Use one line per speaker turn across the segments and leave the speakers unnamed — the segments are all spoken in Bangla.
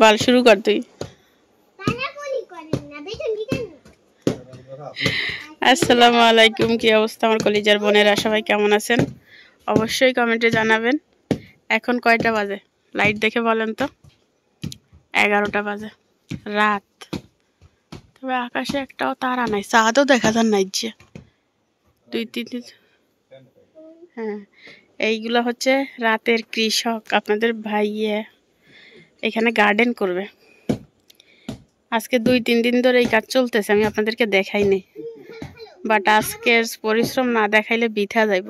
বল শুরু কর তুই। আসসালামু আলাইকুম, কি অবস্থা আমার কলিজার বোনেরা, সবাই কেমন আছেন? অবশ্যই কমেন্টে জানাবেন। এখন কয়টা বাজে লাইট দেখে বলেন তো? 11টা বাজে, রাত। তবে আকাশে একটাও তারা নাই, চাঁদও দেখা যান নাই যে 2-3 হ্যাঁ, এইগুলো হচ্ছে রাতের কৃষক, আপনাদের ভাইয়ে এখানে গার্ডেন করবে। আজকে 2-3 দিন ধরে এই কাজ চলতেছে, আমি আপনাদেরকে দেখাইনি, বাট আজকের পরিশ্রম না দেখাইলে বৃথা যাইব।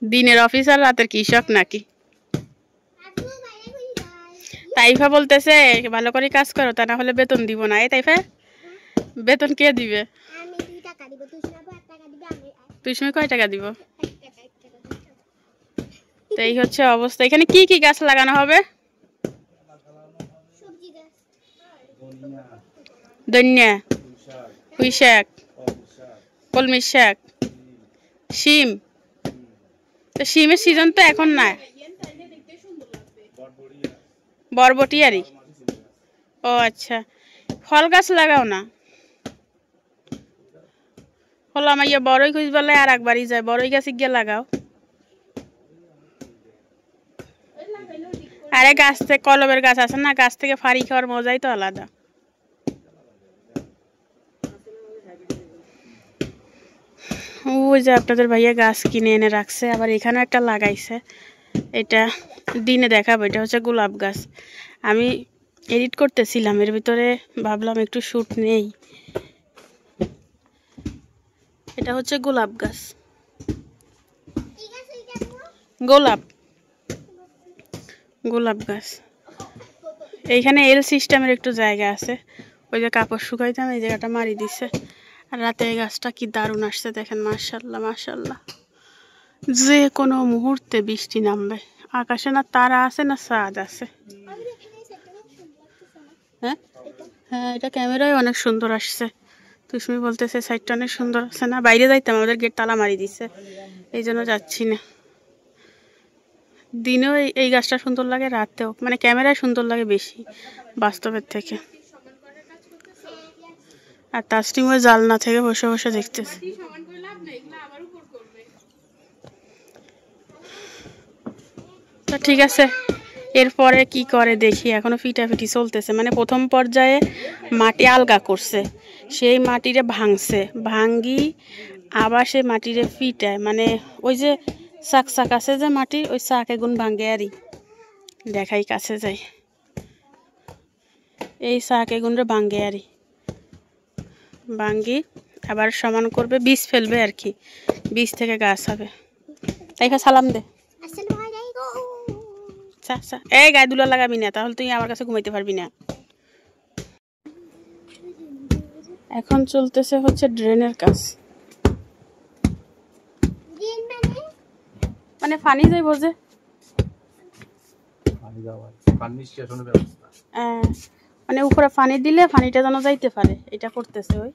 দিনের অফিস আর রাতের কৃষক নাকি? তাইফা বলতেছে ভালো করে কাজ করো, তা না হলে বেতন দিব না। এই তাইফা, বেতন কে দিবে? তুই সময় কয় টাকা দিব? তো এই হচ্ছে অবস্থা। এখানে কি কি গাছ লাগানো হবে? ধনিয়া, পুঁই শাক, কলমি শাক, শিম। তো শিমের সিজন তো এখন না। বরবটি আরই। ও আচ্ছা, ফল গাছ লাগাও না? হলো আমার ইয়ে বড়ই খুঁজ বলে আর একবারই যায়, বড়ই গাছ গিয়ে লাগাও। আরে গাছ থেকে কলমের গাছ আছে না, গাছ থেকে ফাড়ি খাওয়ার মজাই তো আলাদা। ওই যে আপনাদের ভাইয়া গাছ কিনে এনে রাখছে, আবার এখানে একটা লাগাইছে। এটা দিনে দেখাবো। এটা হচ্ছে গোলাপ গাছ। আমি এডিট করতেছিলাম, এর ভিতরে ভাবলাম একটু শ্যুট নেই। এটা হচ্ছে গোলাপ গাছ, গোলাপ গোলাপ গাছ। এইখানে এল সিস্টেমের একটু জায়গা আছে, ওই যে কাপড় শুকাইতাম, এই জায়গাটা মারি দিছে। আর রাতে এই গাছটা কি দারুণ আসছে দেখেন, মাশাল্লাহ মাশাল্লাহ। যে কোনো মুহূর্তে বৃষ্টি নামবে। আকাশে না তারা আছে না চাঁদ আছে। হ্যাঁ হ্যাঁ, এটা ক্যামেরায় অনেক সুন্দর আসছে। তুই বলতেছে সাইডটা অনেক সুন্দর আছে না? বাইরে যাইতাম, আমাদের গেট তালা মারি দিছে, এই জন্য যাচ্ছি না। দিনেও এই গাছটা সুন্দর লাগে, রাতেও, মানে ক্যামেরায় সুন্দর লাগে বেশি বাস্তবের থেকে। আর তাসনিম ওই জালনা থেকে বসে বসে দেখতেছে। তো ঠিক আছে, এরপরে কি করে দেখি। এখনো ফিটাফিটি চলতেছে, মানে প্রথম পর্যায়ে মাটি আলগা করছে, সেই মাটিরে ভাঙছে, ভাঙ্গি আবার সেই মাটিরে ফিটায়, মানে ওই যে শাক শাক আছে যে মাটির, ওই শাক এগুন ভাঙ্গে আরই। দেখাই কাছে যাই, এই শাক এগুনরে ভাঙ্গে আরই, ভাঙ্গি আবার সমান করবে, বীজ ফেলবে আর কি, বীজ থেকে গাছ হবে। তাই সালাম দে। এই গায়ে দুলা লাগাবি না, তাহলে তুই আমার কাছে ঘুমাইতে পারবি না। এখন চলতেছে হচ্ছে ড্রেনের কাজ, মানে পানি যাই বোঝে, মানে উপরে পানি দিলে পানিটা যেন যাইতে পারে, এটা করতেছে। ওই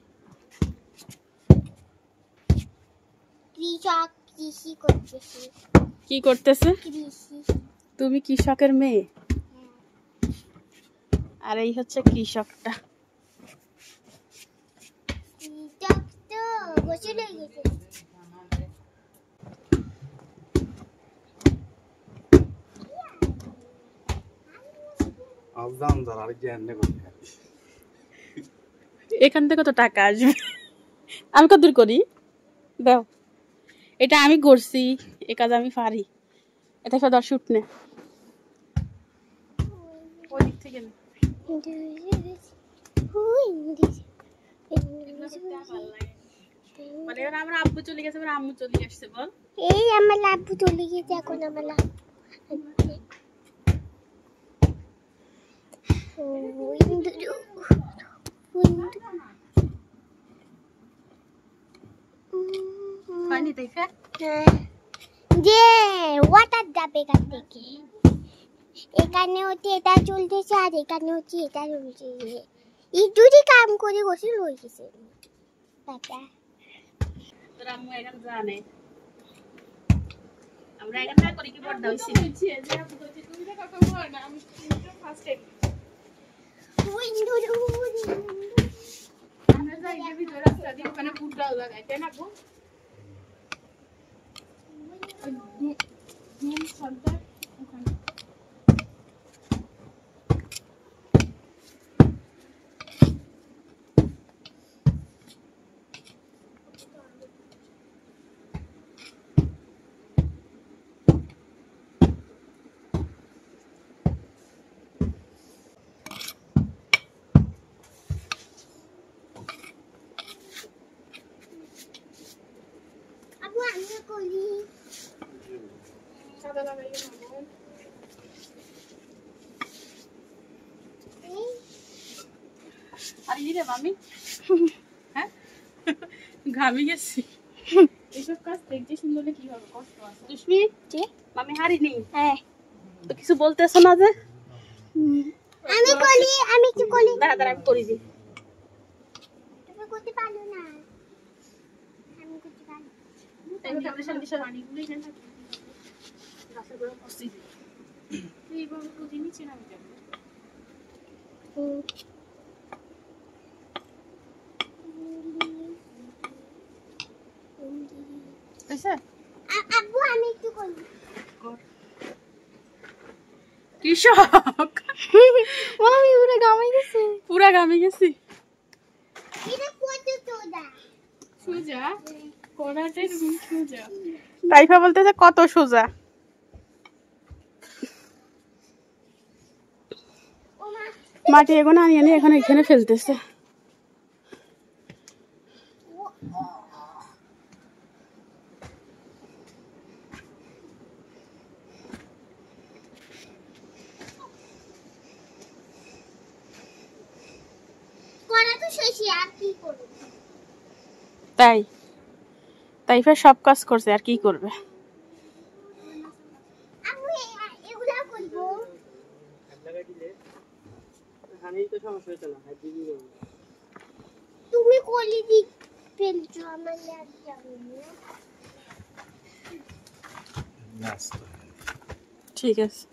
কি করতেছে? তুমি কৃষকের মেয়ে, আর এই হচ্ছে কৃষকটা। এখান থেকে তো টাকা আসবে, আমি কত দূর করি দাও। এটা আমি করছি, এ কাজ আমি পারি। এটা ফেদার শুট নে, ওই দিক থেকে নে। মানে আমার আব্বু চলে গেছে, আম্মু চলে আসছে। বল, এই আমার আব্বু চলে গেছে, এখন আমার যে ওয়াটার যাবে এখান থেকে, এখানে হচ্ছে এটা চলতেছে, আর এখানে হচ্ছে এটা চলছে। এই দুটি কাম করে গোসল হয়ে গেছে। তোর আম্মু এখন জানে আমরা এখানে করি কি পড়া হইছে যে আপু কইছে তুমি তো কথা বল না আমি তো ফার্স্ট টাইম আমরা যাই যে ভিতরে রাস্তা দিয়ে ওখানে ফুটটা লাগাইতে না গো ধুম সন্তান ওখানে সাদা লাগাইয়ে নেব আর ইরে মামি হ্যাঁ ঘামি গেছি এইসব কাজ দেখতে সুন্দর কি হবে কষ্ট আছে দুষ্মি জি মামি হারি নেই হ্যাঁ তো কিছু বলতেছ না যে আমি কি করি দাঁড়া দাঁড়া আমি করি দি তুমি করতে পারো না আমি করতে পারি তাই আমরা সামনে পানি গুলো এখানে থাকে গাছের গোড়া পড়ছি এইভাবে কুদি নিচে নামে যাবে আচ্ছা আব্বু আমি একটু করি কি শখ মামি পুরা গামে গেছি এটা কত সোজা কোনাতে সোজা তাইফা বলতেছে কত সোজা মাটি এখন আনিয়ে নিয়ে এখন এখানে ফেলতেছে তাই তাইফা সব কাজ করছে আর কি করবে তুমি কলি দি ফেলছো আমার ঠিক আছে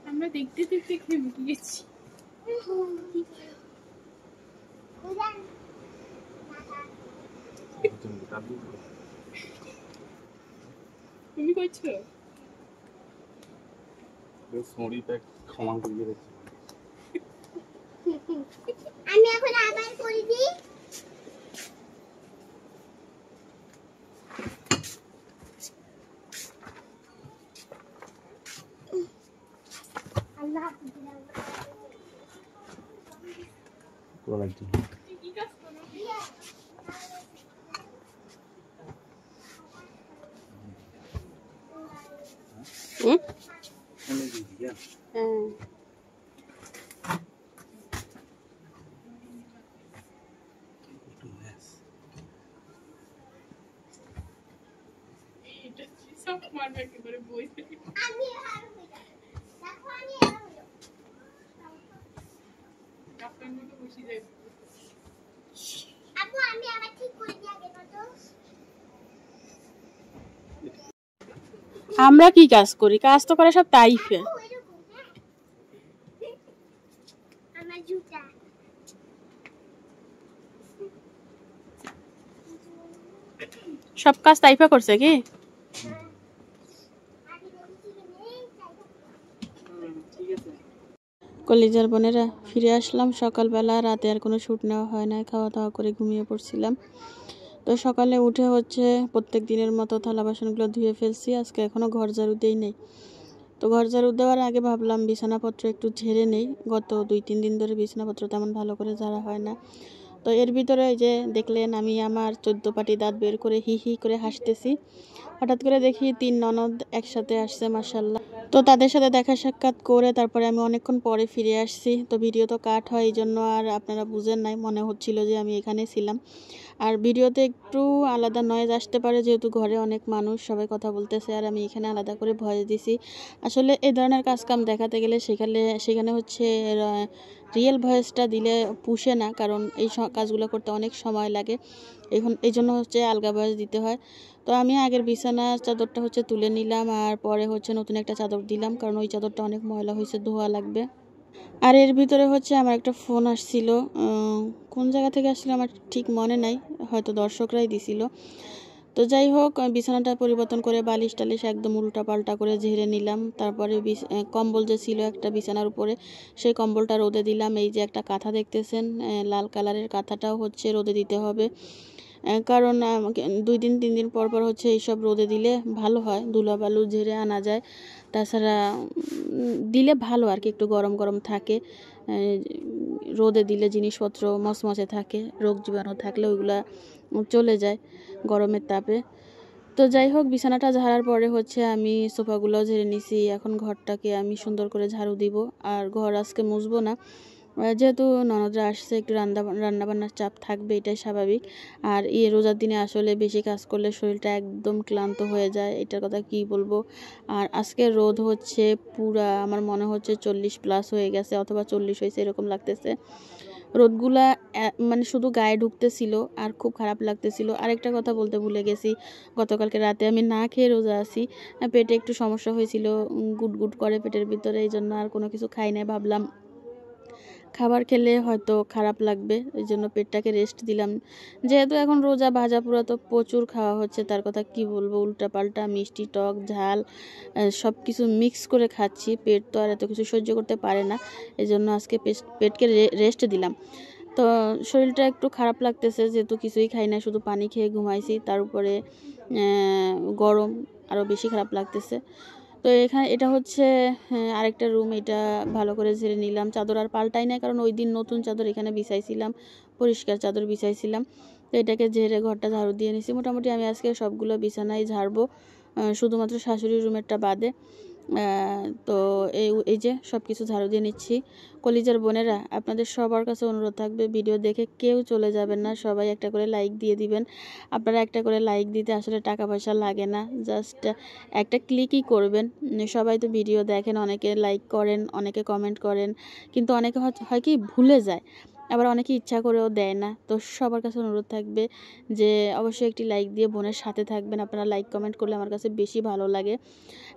আমরা দেখতে দেখতে খেয়ে গেছি তুমি কইছো সরি প্যাক ক্ষমা করে দিয়েছি আমি এখন আবার করে দিই আল্লাহ কোন লাগছে কি কাজ করো আমি দিদিয়া হ্যাঁ এটা সব মারবে করে বই আমি আর দেখো আমি ডক্টর মতো বসে যাই আপু আমি আবার ঠিক করে দিই আগে তো আমরা কি কাজ করি কাজ তো করে সব তাইফে আমার জুতা সব কাজ তাইফা করছে কি কলিজার বোনেরা ফিরে আসলাম সকালবেলা রাতে আর কোনো শ্যুট নেওয়া হয় না খাওয়া দাওয়া করে ঘুমিয়ে পড়ছিলাম তো সকালে উঠে হচ্ছে প্রত্যেক দিনের মতো থালা বাসনগুলো ধুয়ে ফেলছি আজকে এখনও ঘর ঝাড়ু দেই নেই তো ঘর ঝাড়ু দেওয়ার আগে ভাবলাম বিছানাপত্র একটু ঝেড়ে নেই গত 2-3 দিন ধরে বিছানাপত্র তেমন ভালো করে ঝাড়া হয় না তো এর ভিতরে যে দেখলেন আমি আমার 14 পাটি দাঁত বের করে হি হি করে হাসতেছি হঠাৎ করে দেখি 3 ননদ একসাথে আসছে মাশাআল্লাহ তো তাদের সাথে দেখা সাক্ষাৎ করে তারপরে আমি অনেকক্ষণ পরে ফিরে আসছি তো ভিডিও তো কাট হয় এই জন্য আর আপনারা বুঝেন নাই মনে হচ্ছিল যে আমি এখানে ছিলাম আর ভিডিওতে একটু আলাদা নয়েজ আসতে পারে, যেহেতু ঘরে অনেক মানুষ সবাই কথা বলতেছে আর আমি এখানে আলাদা করে ভয়েস দিছি। আসলে এই ধরনের কাজকাম দেখাতে গেলে সেখানে হচ্ছে রিয়েল ভয়েসটা দিলে পুষে না, কারণ এই কাজগুলো করতে অনেক সময় লাগে। এই জন্য হচ্ছে আলগা ভয়েস দিতে হয়। তো আমি আগের বিছানার চাদরটা হচ্ছে তুলে নিলাম, আর পরে হচ্ছে নতুন একটা চাদর দিলাম, কারণ ওই চাদরটা অনেক ময়লা হয়েছে, ধোয়া লাগবে। আর এর ভিতরে হচ্ছে আমার একটা ফোন আসছিল, কোন জায়গা থেকে আসলে আমার ঠিক মনে নাই, হয়তো দর্শকরাই দিছিল। তো যাই হোক, বিছানাটা পরিবর্তন করে বালিশ টালিশ একদম উল্টা পাল্টা করে ঝেড়ে নিলাম। তারপরে কম্বল যে ছিল একটা বিছানার উপরে, সেই কম্বলটা রোদে দিলাম। এই যে একটা কাঁথা দেখতেছেন, লাল কালারের কাঁথাটাও হচ্ছে রোদে দিতে হবে, কারণ 2-3 দিন পর পর হচ্ছে এইসব রোদে দিলে ভালো হয়, ধুলাবালু ঝেড়ে আনা যায়। তাছাড়া দিলে ভালো আর কি, একটু গরম গরম থাকে। রোদে দিলে জিনিসপত্র মচমচে থাকে, রোগ জীবাণু থাকলে ওইগুলা চলে যায় গরমের তাপে। তো যাই হোক, বিছানাটা ঝাড়ার পরে হচ্ছে আমি সোফাগুলো ঝেড়ে নিছি। এখন ঘরটাকে আমি সুন্দর করে ঝাড়ু দিব। আর ঘর আজকে মুছবো না, যেহেতু ননদরা আসছে, একটু রান্নাবান্নার চাপ থাকবে, এটাই স্বাভাবিক। আর রোজার দিনে আসলে বেশি কাজ করলে শরীরটা একদম ক্লান্ত হয়ে যায়, এটার কথা কি বলবো। আর আজকে রোদ হচ্ছে পুরা, আমার মনে হচ্ছে 40+ হয়ে গেছে, অথবা 40 হয়েছে এরকম লাগতেছে। রোদগুলা মানে শুধু গায়ে ঢুকতেছিল আর খুব খারাপ লাগতেছিল। আরেকটা কথা বলতে ভুলে গেছি, গতকালকে রাতে আমি না খেয়ে রোজা আছি, পেটে একটু সমস্যা হয়েছিল, গুট করে পেটের ভিতরে, এই জন্য আর কোনো কিছু খাই নাই। ভাবলাম খাবার খেলে হয়তো খারাপ লাগবে, এই জন্য পেটটাকে রেস্ট দিলাম। যেহেতু এখন রোজা, ভাজা পোড়া তো প্রচুর খাওয়া হচ্ছে, তার কথা কি বলবো, উল্টাপাল্টা মিষ্টি টক ঝাল সব কিছু মিক্স করে খাচ্ছি। পেট তো আর এত কিছু সহ্য করতে পারে না, এই জন্য আজকে পেটকে রেস্ট দিলাম। তো শরীরটা একটু খারাপ লাগতেছে, যেহেতু কিছুই খাই না, শুধু পানি খেয়ে ঘুমাইছি, তার উপরে গরম, আরও বেশি খারাপ লাগতেছে। তো এটা হচ্ছে আরেকটা রুম, এটা ভালো করে ঝেড়ে নিলাম। চাদর আর পাল্টাই নাই, কারণ ওই দিন নতুন চাদর এখানে বিছাইছিলাম, পরিষ্কার চাদর বিছাইছিলাম। তো এটাকে ঝেড়ে ঘরটা ঝাড়ু দিয়ে নিছি। মোটামুটি আমি আজকে সবগুলো বিছানায় ঝাড়বো, শুধুমাত্র শাশুড়ির রুমেরটা বাদে। তো এই যে সব কিছু ঝাড়ু দিয়ে নিচ্ছি। কলিজার বোনেরা, আপনাদের সবার কাছে অনুরোধ থাকবে, ভিডিও দেখে কেউ চলে যাবেন না, সবাই একটা করে লাইক দিয়ে দিবেন। আপনারা একটা করে লাইক দিতে আসলে টাকা পয়সা লাগে না, জাস্ট একটা ক্লিকই করবেন। সবাই তো ভিডিও দেখেন, অনেকে লাইক করেন, অনেকে কমেন্ট করেন, কিন্তু অনেকে হয় কি ভুলে যায়, আবার অনেকে ইচ্ছা করেও দেয় না। তো সবার কাছে অনুরোধ থাকবে যে অবশ্যই একটি লাইক দিয়ে বোনের সাথে থাকবেন। আপনারা লাইক কমেন্ট করলে আমার কাছে বেশি ভালো লাগে।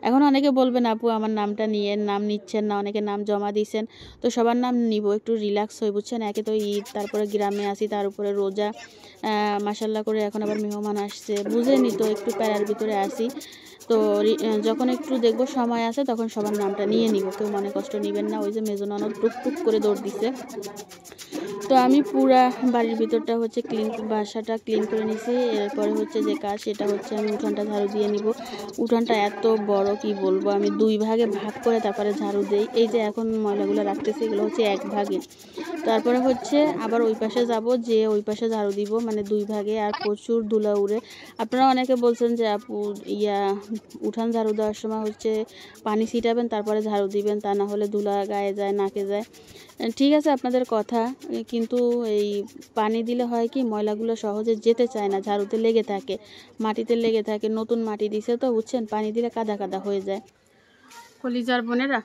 এখন অনেকে বলবেন, আপু আমার নামটা নাম নিচ্ছেন না, অনেকে নাম জমা দিয়েছেন। তো সবার নাম নিব, একটু রিল্যাক্স হয়ে, বুঝছেন। একে তো ঈদ, তারপরে গ্রামে আসি, তার উপরে রোজা, মাসাল্লাহ করে এখন আবার মেহমান আসছে, বুঝেনি তো, একটু প্যারার ভিতরে আসি। তো যখন একটু দেখবো সময় আছে, তখন সবার নামটা নিয়ে নিব, কেউ মনে কষ্ট নেবেন না। ওই যে মেজো ননদ টুকটুক করে দৌড় দিছে। তো আমি পুরা বাড়ির ভিতরটা হচ্ছে বাসাটা ক্লিন করে নিছি। এরপরে হচ্ছে যে কাজ, সেটা হচ্ছে আমি উঠানটা ঝাড়ু দিয়ে নিব। উঠানটা এত বড়, কি বলবো, আমি 2 ভাগে ভাগ করে তারপরে ঝাড়ু দেই। এই যে এখন ময়লাগুলো রাখতেছি, এগুলো হচ্ছে 1 ভাগে। তারপরে হচ্ছে আবার ওই পাশে যাব, যে ওই পাশে ঝাড়ু দিব, মানে 2 ভাগে। আর প্রচুর ধুলা উড়ে। আপনারা অনেকে বলছেন যে আপু উঠান ঝাড়ু দেওয়ার সময় হচ্ছে পানি ছিটাবেন, তারপরে ঝাড়ু দিবেন, তা না হলে ধুলা গায়ে যায়, নাকে যায়। ঠিক আছে আপনাদের কথা, কিন্তু এই পানি দিলে হয় কি, ময়লাগুলো সহজে যেতে চায় না, ঝাড়ুতে লেগে থাকে, মাটিতে লেগে থাকে। নতুন মাটি দিছে তো, বুঝছেন, পানি দিলে কাদা কাদা হয়ে যায়। কলিজার বোনেরা,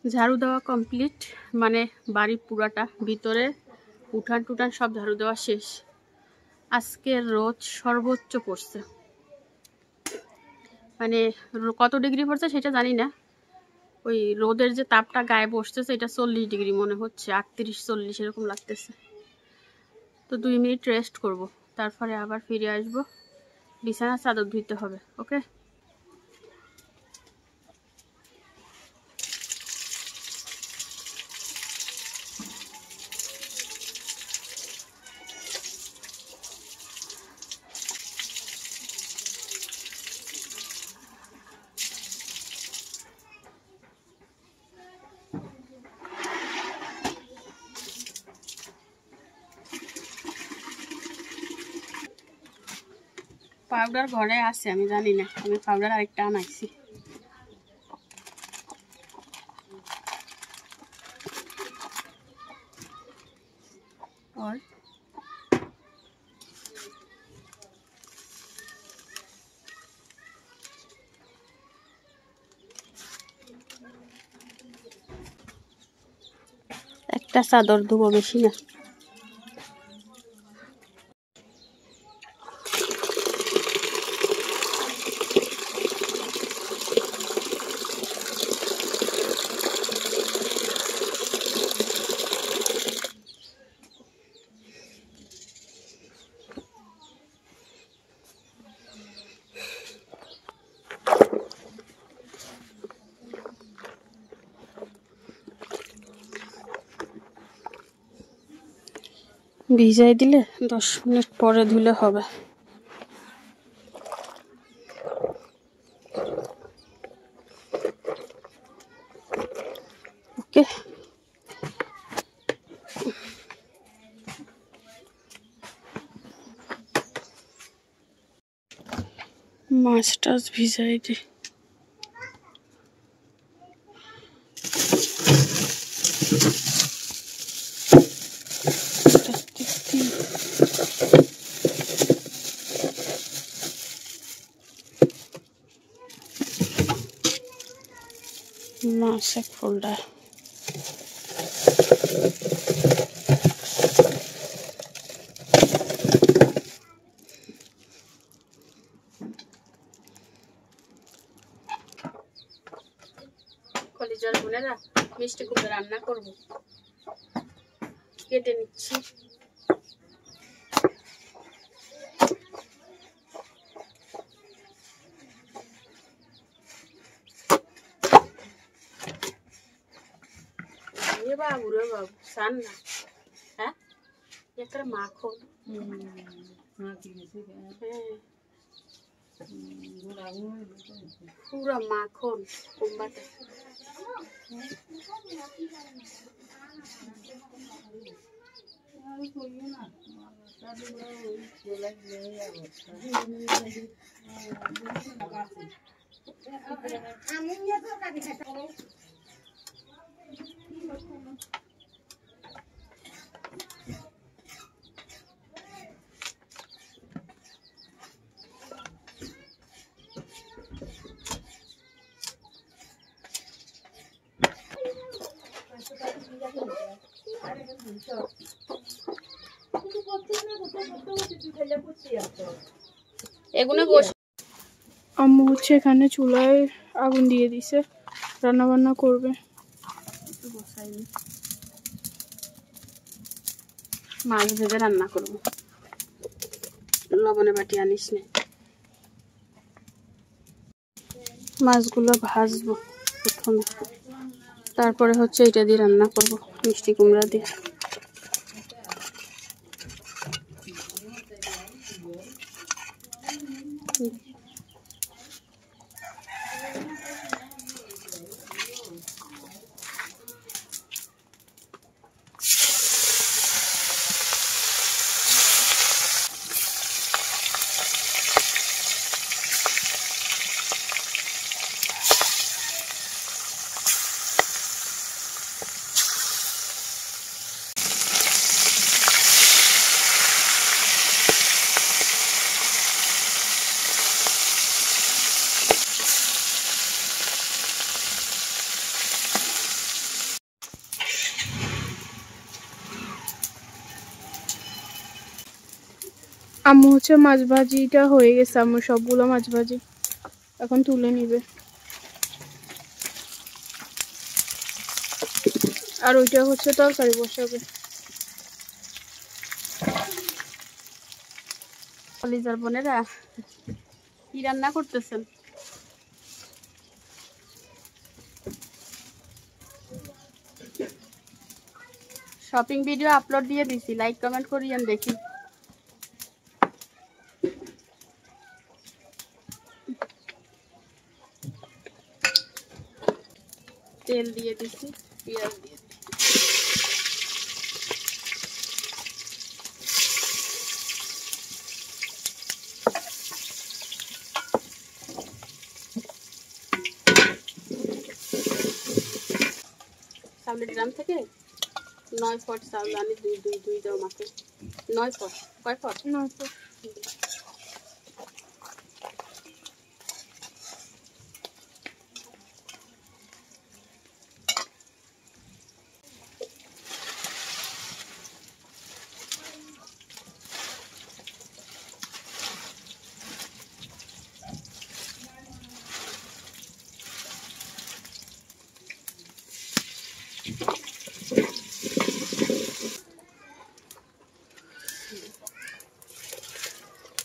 ঝাড়ু দেওয়া কমপ্লিট, মানে বাড়ি পুরাটা, ভিতরে উঠান টুঠান সব ঝাড়ু দেওয়া শেষ। আজকের রোদ সর্বোচ্চ পড়ছে, মানে কত ডিগ্রি পড়ছে সেটা জানি না, ওই রোদের যে তাপটা গায়ে বসতেছে, এটা 40 ডিগ্রি মনে হচ্ছে, 38-40 এরকম লাগতেছে। তো 2 মিনিট রেস্ট করব, তারপরে আবার ফিরে আসব, বিছানা চাদর ধুইতে হবে। ওকে, পাউডার ঘরে আছে, আমি জানি না, আমি পাউডার আরেকটা আনাইছি। और চাদর ধুবো, বেশি না। ভিজাই দিলে 10 মিনিট পরে ধুলে হবে। ওকে, মাছটা ভিজাই দিই। মাছ এক ফোল্ডার। কলিজার বোনেরা, মিষ্টি কুমড়া রান্না করব, কেটে নিচ্ছি। বাবু রে বাবু, সান না, হ্যাঁ একটা মাখন, পুরা মাখন কুমড়াটা। আম্মু হচ্ছে এখানে চুলায় আগুন দিয়ে দিছে, রান্না বান্না করবে। মাছ ভেজে রান্না করবো, লবণে বাটি আনিস নে। মাছগুলো ভাজবো প্রথমে, তারপরে হচ্ছে এটা দিয়ে রান্না করব, মিষ্টি কুমড়া দিয়ে। আম্মু হচ্ছে মাছ ভাজিটা হয়ে গেছে, আম্মু সবগুলো মাছ ভাজি এখন তুলে নিবে। আর ওইটা হচ্ছে তরকারি বসাবে। কলিজার বোনেরা, কি রান্না করতেছেন? শপিং ভিডিও আপলোড দিয়ে দিছি, লাইক কমেন্ট করিয়েন দেখি। তেল দিয়ে দিছি, পেঁয়াজ দিয়ে দিছি। চাউলের গ্রাম থেকে 9 ফট চাউল আনি, দুই দাও মাকে। 9 ফট, কয় ফট? 9 ফট।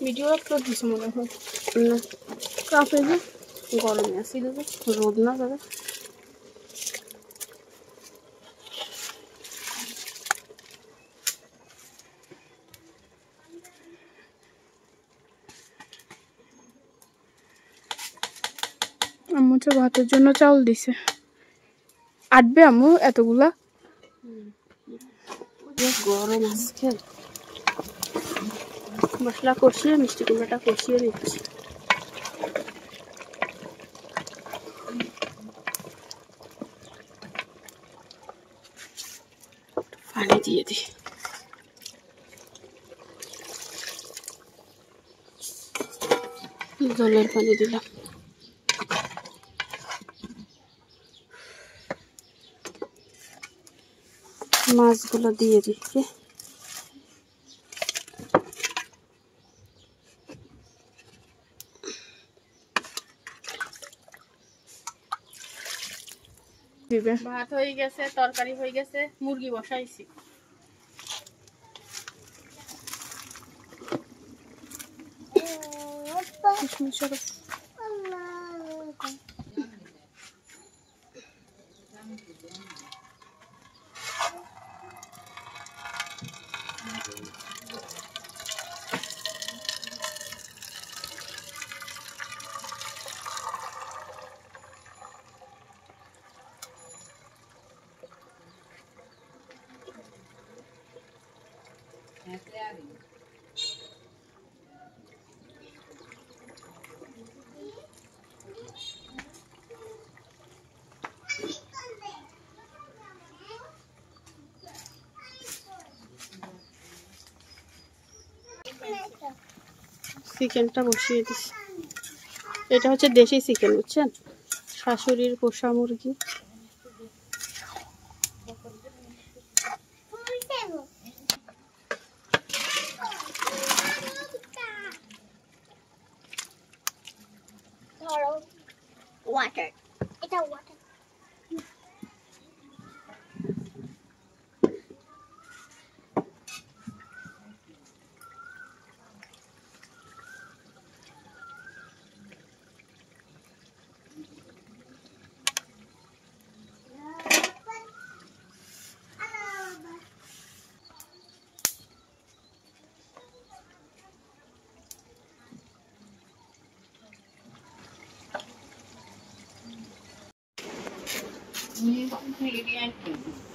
ভিডিও আপলোড দিছে মনে হয় না কাপে যে গরমে আসছিল যে রোদ না যাবে আম্মু তো ভাতের জন্য চাউল দিছে আটবে আম্মু এতগুলা গরম আজকে মশলা কষিয়ে মিষ্টি কুমড়াটা কষিয়ে নিচ্ছি পানি দিয়ে দিই জলের পানি দিলাম মাছগুলো দিয়ে দিচ্ছি ভাত হয়ে গেছে তরকারি হয়ে গেছে মুরগি বসাইছি চিকেনটা বসিয়ে দিছি এটা হচ্ছে দেশি চিকেন বুঝছেন শাশুড়ির পোষা মুরগি
ওয়াটার এটা ওয়াটার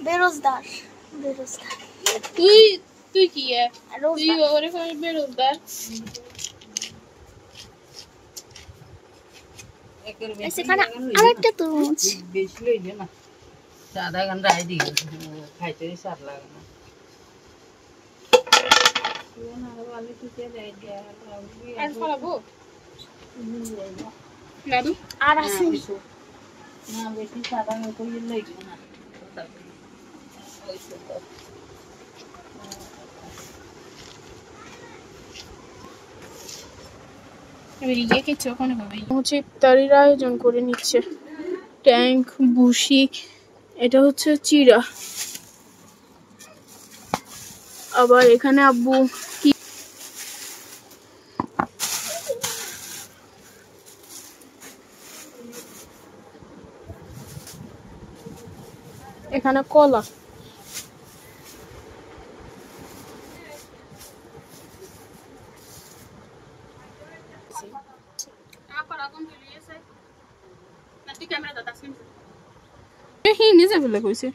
बेरोजगार बेरोजगार
তুই কি তুই ওরে বেরোজগার
ऐसे खाना আরেকটা তরমুজ
বেশি লইলে না আধা ঘন্টা আই দিই খাইতে সার লাগে না
আর ফলাবো দাদু
আর আছে
না বেশি সাদা করে লইলে না
হচ্ছে ইফতারির আয়োজন করে নিচ্ছে ট্যাঙ্ক বুশি এটা হচ্ছে চিড়া আবার এখানে আব্বু কি এখানে কলা নিজে বলে কইছে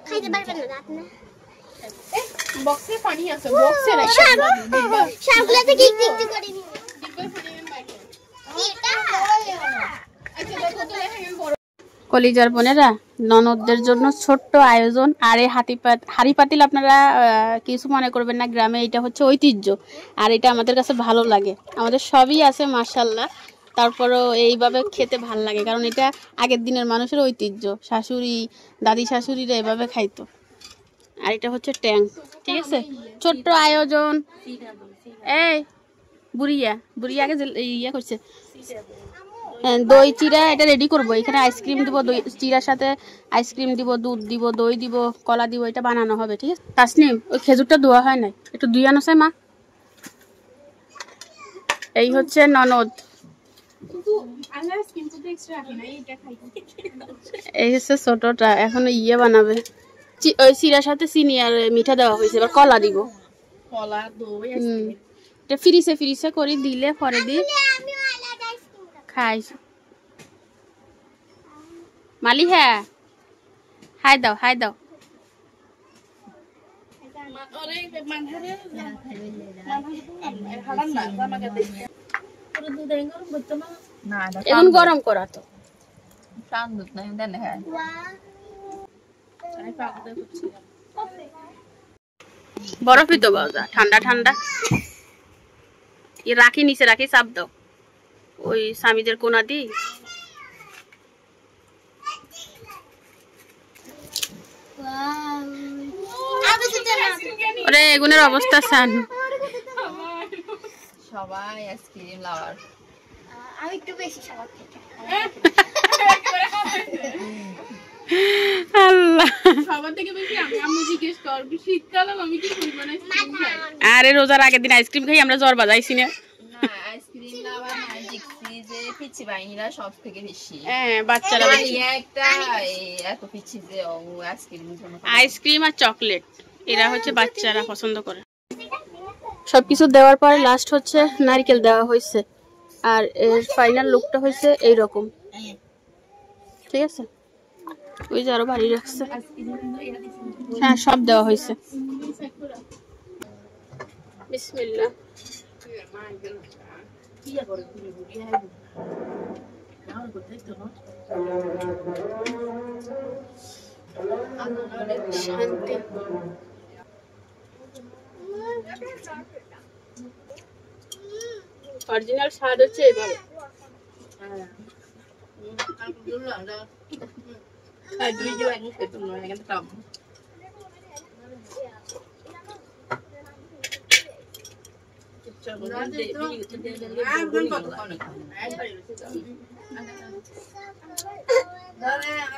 খাইতে পারবেন না রাত না
বক্সে পানি আছে বক্সে রাখা
শাকগুলো থেকে একটু একটু করে নিন
কলিজার বোনেরা ননদদের জন্য ছোট্ট আয়োজন আর এই হাড়ি পাতিল আপনারা কিছু মনে করবেন না গ্রামে এটা হচ্ছে ঐতিহ্য আর এটা আমাদের কাছে ভালো লাগে আমাদের সবই আছে মাশাআল্লাহ তারপরও এইভাবে খেতে ভালো লাগে কারণ এটা আগের দিনের মানুষের ঐতিহ্য শাশুড়ি দাদি শাশুড়িরা এভাবে খাইতো আর এটা হচ্ছে ট্যাঙ্ক ঠিক আছে ছোট্ট আয়োজন এই বুড়িয়া আগে ইয়া করছে দই চিরা এটা রেডি করব। এখানে আইসক্রিম দিব, দই চিরার সাথে আইসক্রিম দিব, দুধ দিব, দই দিব, কলা দিব, এটা বানানো হবে। ঠিক আছে তাসনিম, ওই খেজুরটা ধোয়া হয় নাই, একটু ধুই আনোছে মা। এই হচ্ছে ননদ, এই হচ্ছে ছোটটা, এখন ইয়ে বানাবে। ওই চিরার সাথে চিনি আর মিঠা দেওয়া হয়েছে, এবার কলা দিব। এটা ফ্রিজে ফ্রিজে করে দিলে পরে দিয়ে খাই। মালি হ্যাঁ, হাই দাও হাই দাও। এখন গরম করা তো বরফই তো বাজা, ঠান্ডা ঠান্ডা। রাখি নিচে রাখি, চাপ দাও ওই স্বামীদের কোনা দি। ওরে এগুনের অবস্থা সান,
সবাই আইসক্রিম লাভার।
আমি একটু বেশি সবার থেকে।
আল্লাহ,
সবার থেকে বেশি আমি জিজ্ঞেস করবি শীতকালে আমি কি করি মানে আইসক্রিম খাই।
আরে রোজার আগের দিন আইসক্রিম খাই আমরা, জ্বর বাজাইছি না।
না আইসক্রিম লাভার নাই, দেখছি যে পিচ্ছি বাইনিরা সব থেকে বেশি।
হ্যাঁ বাচ্চারা বেশি।
একটা এত পিচ্ছি যে আইসক্রিম
আইসক্রিম আর চকলেট এরা হচ্ছে বাচ্চারা পছন্দ করে। সবকিছু দেওয়ার পরে লাস্ট হচ্ছে নারকেল দেওয়া হয়েছে, আর এর ফাইনাল লুকটা হয়েছে এইরকম। ঠিক আছে, ওই যে আরো ভারী রাখছে। হ্যাঁ সব দেওয়া হয়েছে। বিসমিল্লাহ। শান্তি। অরিজিনাল স্বাদ হচ্ছে এইভাবে।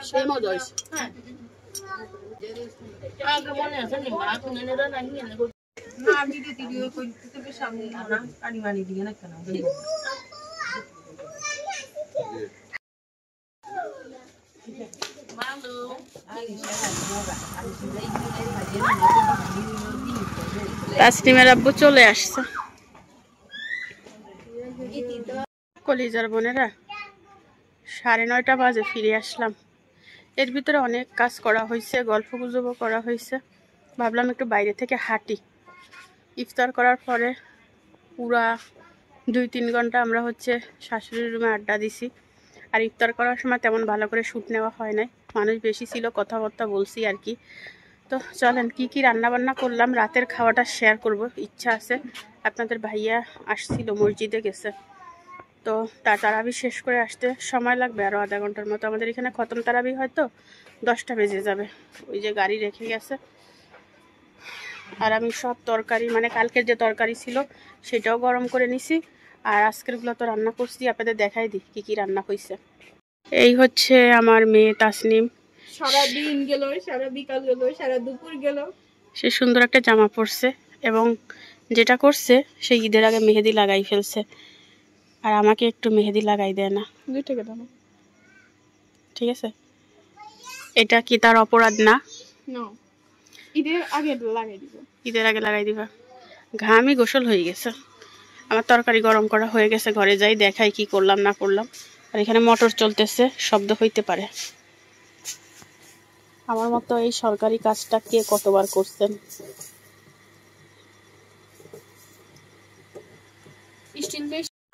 সেই মজা হয়েছে। তাসনিমের আব্বু চলে আসছে। কলিজার বোনেরা 9:30 বাজে ফিরে আসলাম। এর ভিতরে অনেক কাজ করা হয়েছে, গল্প গুজবও করা হয়েছে। ভাবলাম একটু বাইরে থেকে হাঁটি। ইফতার করার পরে পুরা 2-3 ঘন্টা আমরা হচ্ছে শাশুড়ির রুমে আড্ডা দিছি। আর ইফতার করার সময় তেমন ভালো করে শ্যুট নেওয়া হয় নাই, মানুষ বেশি ছিল, কথাবার্তা বলছি আর কি। তো চলেন কি কি রান্না বান্না করলাম রাতের খাওয়াটা শেয়ার করব, ইচ্ছা আছে। আপনাদের ভাইয়া আসছিল, মসজিদে গেছে, তো তারাবি শেষ করে আসতে সময় লাগবে আরও আধা ঘন্টার মতো। আমাদের এখানে খতম তারাবি হয়তো 10টা বেজে যাবে। ওই যে গাড়ি রেখে গেছে। আর আমি সব তরকারি মানে কালকের যে তরকারি ছিল সেটাও গরম করে নিছি, আর আজকেরগুলো তো রান্না করছি, আপনাদের দেখাই দিই কি কি রান্না হয়েছে। এই হচ্ছে আমার মেয়ে তাসনিম,
সারা দিন গেল, সারা বিকাল গেল, সারা দুপুর গেল।
সে সুন্দর একটা জামা পরছে, এবং যেটা করছে সে ঈদের আগে মেহেদি লাগাই ফেলছে, আর আমাকে একটু মেহেদি লাগাই দেয় না।
2 টাকা দাও।
ঠিক আছে, এটা কি তার অপরাধ না?
নো, ঈদের আগে লাগাই দিব।
ঈদের আগে লাগাই দিবা। ঘামই গোসল হয়ে গেছে। আমার তরকারি গরম করা হয়ে গেছে, ঘরে যাই দেখাই কি করলাম না করলাম। আর এখানে মোটর চলতেছে, শব্দ হইতে পারে। আমার মতো এই সরকারি কাজটা কে কতবার করছেন?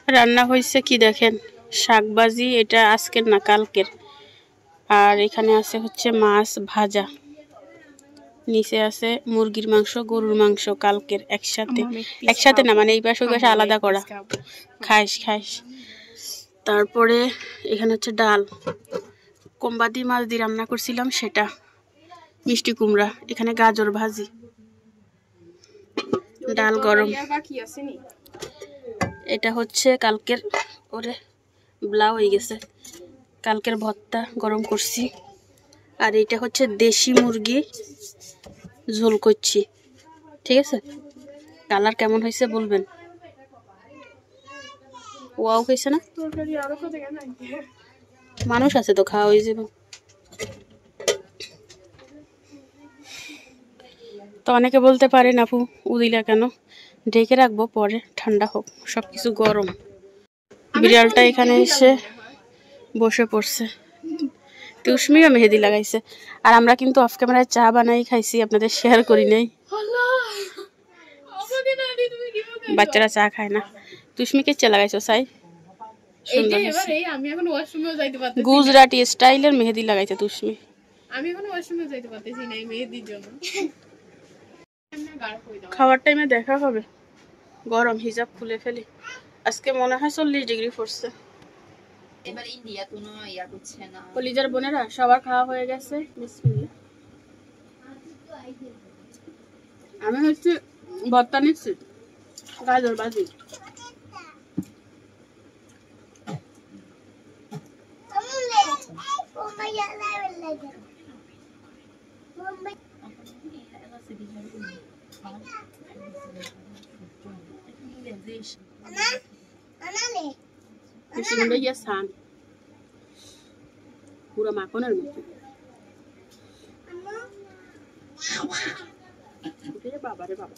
রান্না হয়েছে কি দেখেন, শাকভাজি, এটা আজকের না কালকের। আর এখানে আছে হচ্ছে মাছ ভাজা, নিচে আছে মুরগির মাংস, গরুর মাংস কালকের একসাথে। একসাথে না মানে এই পাশে ওই পাশে আলাদা করা। খাইস খাইস। তারপরে এখানে হচ্ছে ডাল, কোম্বাদি মাছ দিয়ে রান্না করছিলাম সেটা, মিষ্টি কুমড়া, এখানে গাজর ভাজি, ডাল গরম। এটা হচ্ছে কালকের ওরে ব্লা হয়ে গেছে। কালকের ভর্তা গরম করছি, আর এটা হচ্ছে দেশি মুরগি ঝোল করছি, ঠিক আছে? কালার কেমন হয়েছে বলবেন। ওয়াও হয়েছে না? মানুষ আছে তো, খাওয়া হয়ে যাবে। তো অনেকে বলতে পারেন আপু উদিলা কেন, ঢেকে রাখবো, পরে ঠান্ডা হোক, সবকিছু গরম। বিড়ালটা এখানে এসে বসে পড়ছে, তুষ্মিও মেহেদি লাগাইছে। আর আমরা কিন্তু অফ ক্যামেরায় চা বানাই খাইছি, আপনাদের শেয়ার করি নাই। বাচ্চারা চা খায় না। তুষ্মিকে চা লাগাইছো সাই, সুন্দর হয়েছে।
আমি এখন ওয়াশরুমেও যাইতে পারতেছি না।
গুজরাটি স্টাইলের মেহেদি লাগাইছে তুষ্মি।
আমি এখন ওয়াশরুমেও যাইতে পারতেছি না এই মেহেদির জন্য।
খাওয়ার টাইমে দেখা হবে। গরম, হিজাব খুলে ফেলি। আজকে মনে হয় 40 ডিগ্রি পড়ছে।
এবার ইন্ডিয়া কোনো ইয়া করছে না।
কলিজার বোনেরা সবার খাওয়া হয়ে গেছে। বিসমিল্লাহ। আমি হচ্ছে ভর্তা নিচ্ছি, গাজর ভাজি। পুরো মাখনের মতো। বাবা রে বাবা,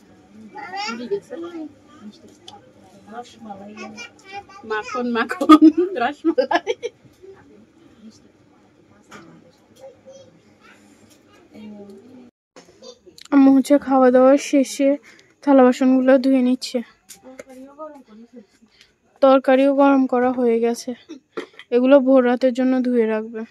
মাখন মাখন রসমালাই।
আম্মু হচ্ছে খাওয়া দাওয়া শেষে থালা বাসনগুলো ধুয়ে নিচ্ছে। তরকারিও গরম করা হয়ে গেছে, এগুলো ভোর রাতের জন্য ধুয়ে রাখবে।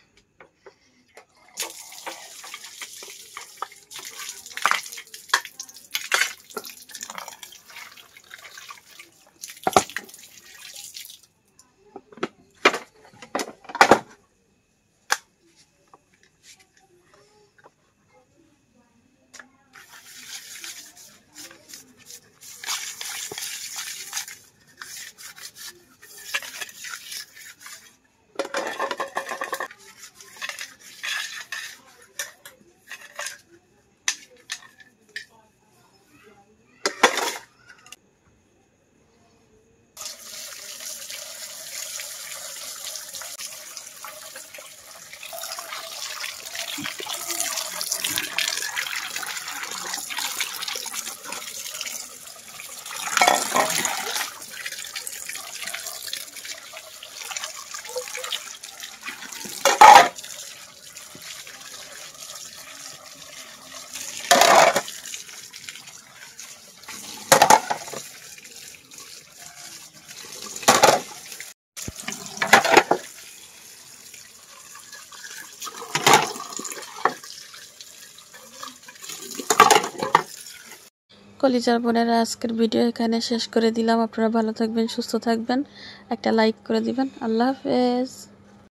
কলিজার বোনেরা, আজকের ভিডিও এখানে শেষ করে দিলাম। আপনারা ভালো থাকবেন, সুস্থ থাকবেন, একটা লাইক করে দিবেন। আল্লাহ হাফেজ।